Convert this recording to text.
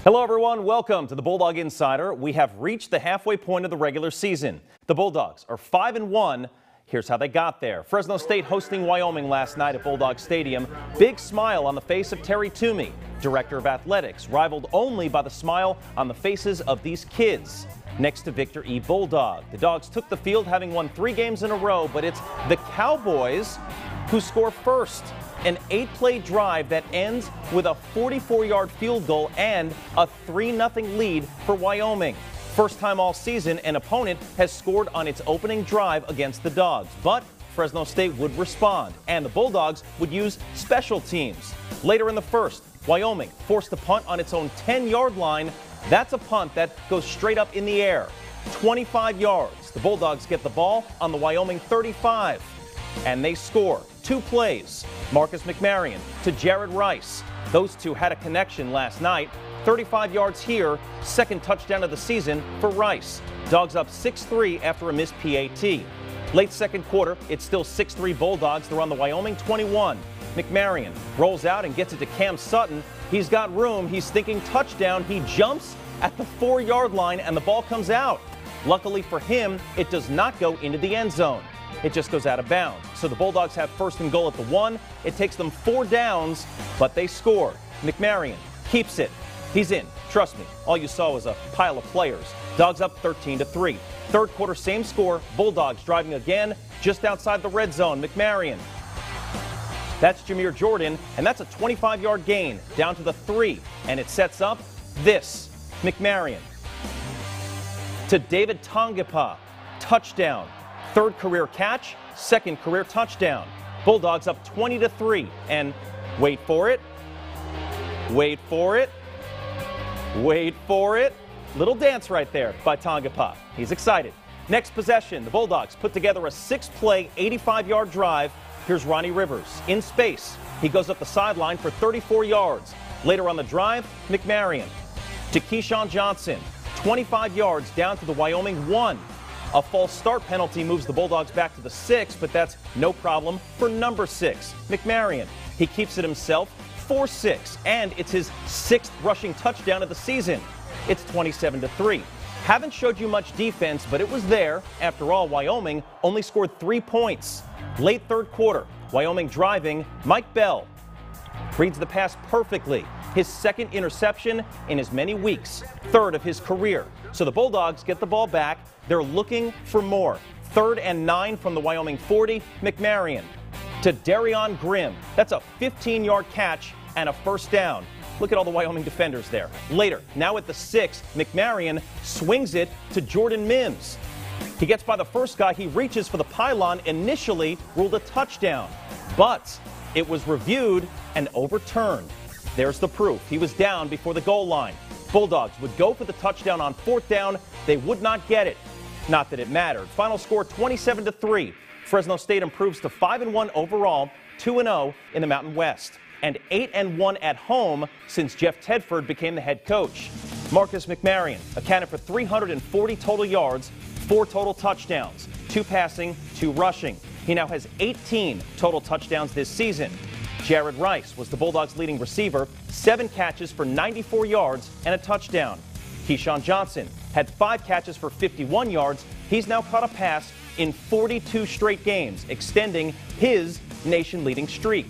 Hello everyone, welcome to the Bulldog Insider. We have reached the halfway point of the regular season. The Bulldogs are 5-1. Here's how they got there. Fresno State hosting Wyoming last night at Bulldog Stadium. Big smile on the face of Terry Toomey, director of athletics, rivaled only by the smile on the faces of these kids. Next to Victor E. Bulldog. The Dogs took the field having won 3 games in a row, but it's the Cowboys who score first. An 8-play drive that ends with a 44-yard field goal and a 3-0 lead for Wyoming. First time all season, an opponent has scored on its opening drive against the Dogs. But Fresno State would respond, and the Bulldogs would use special teams. Later in the first, Wyoming forced a punt on its own 10-yard line. That's a punt that goes straight up in the air. 25 yards. The Bulldogs get the ball on the Wyoming 35, and they score. 2 plays. Marcus McMarion to Jared Rice. Those two had a connection last night. 35 yards here, second touchdown of the season for Rice. Dogs up 6-3 after a missed PAT. Late second quarter, it's still 6-3 Bulldogs. They're on the Wyoming 21. McMarion rolls out and gets it to Cam Sutton. He's got room. He's thinking touchdown. He jumps at the 4-yard line and the ball comes out. Luckily for him, it does not go into the end zone. It just goes out of bounds. So the Bulldogs have first and goal at the 1. It takes them 4 downs, but they score. McMarion keeps it. He's in. Trust me, all you saw was a pile of players. Dogs up 13-3. Third quarter, same score. Bulldogs driving again just outside the red zone. McMarion. That's Jameer Jordan, and that's a 25-yard gain down to the 3. And it sets up this. McMarion to David Tongipa. Touchdown. Third career catch, second career touchdown. Bulldogs up 20-3. And wait for it. Wait for it. Wait for it. Little dance right there by Tongipa. He's excited. Next possession, the Bulldogs put together a 6-play, 85-yard drive. Here's Ronnie Rivers in space. He goes up the sideline for 34 yards. Later on the drive, McMarion to Keyshawn Johnson. 25 yards down to the Wyoming 1. A false start penalty moves the Bulldogs back to the 6, but that's no problem for number 6, McMarion. He keeps it himself, 4-6, and it's his 6th rushing touchdown of the season. It's 27-3. Haven't showed you much defense, but it was there. After all, Wyoming only scored 3 points. Late third quarter, Wyoming driving. Mike Bell reads the pass perfectly. His 2nd interception in as many weeks, 3rd of his career. So the Bulldogs get the ball back. They're looking for more. 3rd and 9 from the Wyoming 40. McMarion to Darion Grimm. That's a 15-yard catch and a first down. Look at all the Wyoming defenders there. Later, now at the 6, McMarion swings it to Jordan Mims. He gets by the first guy. He reaches for the pylon. Initially ruled a touchdown, but it was reviewed and overturned. There's the proof. He was down before the goal line. Bulldogs would go for the touchdown on 4th down. They would not get it. Not that it mattered. Final score 27-3. Fresno State improves to 5-1 overall, 2-0 in the Mountain West, and 8-1 at home since Jeff Tedford became the head coach. Marcus McMarion accounted for 340 total yards, 4 total touchdowns, 2 passing, 2 rushing. He now has 18 total touchdowns this season. Jared Rice was the Bulldogs' leading receiver, 7 catches for 94 yards and a touchdown. Keyshawn Johnson had 5 catches for 51 yards. He's now caught a pass in 42 straight games, extending his nation-leading streak.